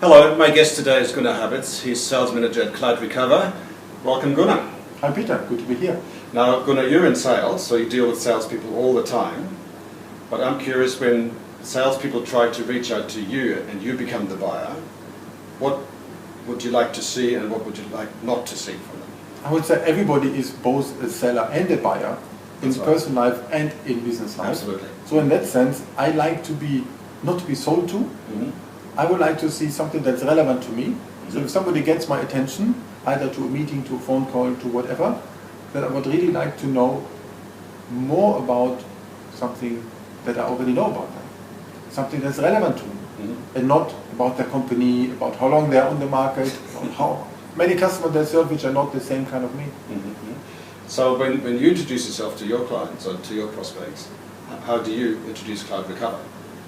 Hello, my guest today is Gunnar Habitz. He's sales manager at CloudRecover. Welcome, Gunnar. Hi Peter, good to be here. Now, Gunnar, you're in sales, so you deal with salespeople all the time. But I'm curious, when salespeople try to reach out to you and you become the buyer, what would you like to see and what would you like not to see from them? I would say everybody is both a seller and a buyer in personal life and in business life. Absolutely. So in that sense, I like to be not to be sold to. I would like to see something that's relevant to me. So if somebody gets my attention, either to a meeting, to a phone call, to whatever, then I would really like to know more about something that I already know about them. Something that's relevant to me. And not about the company, about how long they're on the market, about how many customers they serve, which are not the same kind of me. So when you introduce yourself to your clients or to your prospects, how do you introduce CloudRecover?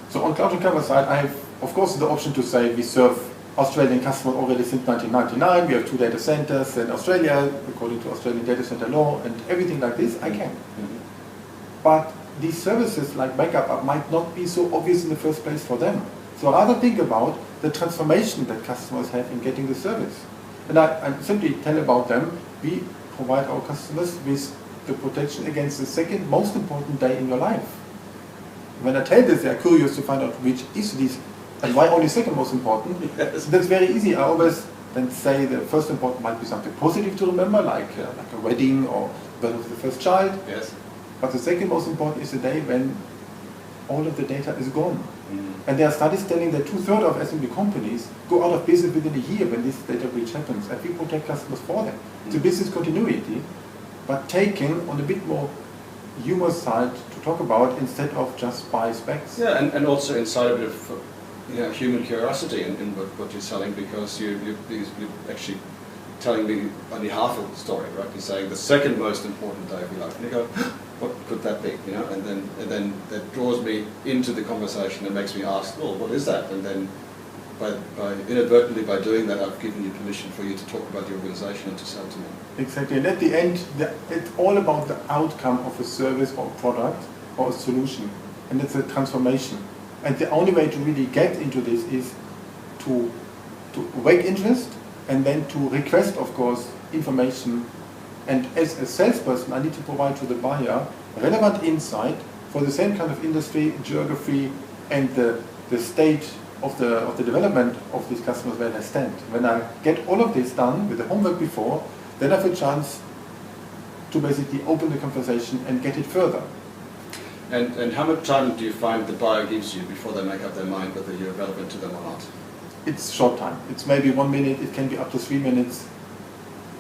So on CloudRecover side, I have, of course, the option to say we serve Australian customers already since 1999. We have 2 data centers in Australia, according to Australian data center law, and everything like this, I can. But these services like backup might not be so obvious in the first place for them. So rather think about the transformation that customers have in getting the service. And I simply tell about them, we provide our customers with the protection against the second most important day in your life. When I tell this, they are curious to find out which is this and why only second most important. Yes. That's very easy. I always then say the first important might be something positive to remember, like a wedding or birth of the first child. Yes. But the second most important is the day when all of the data is gone. And there are studies telling that 2/3 of SMB companies go out of business within a year when this data breach happens, and we protect customers for them. It's a business continuity, but taken on a bit more humor side to talk about instead of just buy specs. Yeah, and also inside a bit of human curiosity in what you're selling, because you're actually telling me only half of the story, right? You're saying the second most important day of your life, and you go, what could that be? And then that draws me into the conversation and makes me ask, well, what is that? And then inadvertently by doing that, I've given you permission for you to talk about the organization and to sell to me. Exactly, and at the end, it's all about the outcome of a service or product or a solution, and it's a transformation. And the only way to really get into this is to wake interest and then to request, of course, information. And as a salesperson, I need to provide to the buyer relevant insight for the same kind of industry, geography, and the state of the development of these customers where they stand. When I get all of this done with the homework before, then I have a chance to basically open the conversation and get it further. And how much time do you find the buyer gives you before they make up their mind whether you're relevant to them or not? It's short time. It's maybe 1 minute, it can be up to 3 minutes.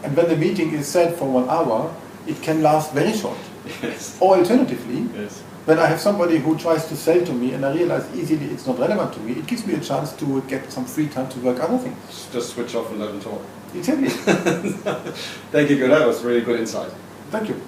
And when the meeting is set for 1 hour, it can last very short. Yes. Or alternatively, yes. When I have somebody who tries to sell to me and I realize easily it's not relevant to me, it gives me a chance to get some free time to work other things. Just switch off and let them talk. Exactly. Thank you, Gunnar. That was really good insight. Thank you.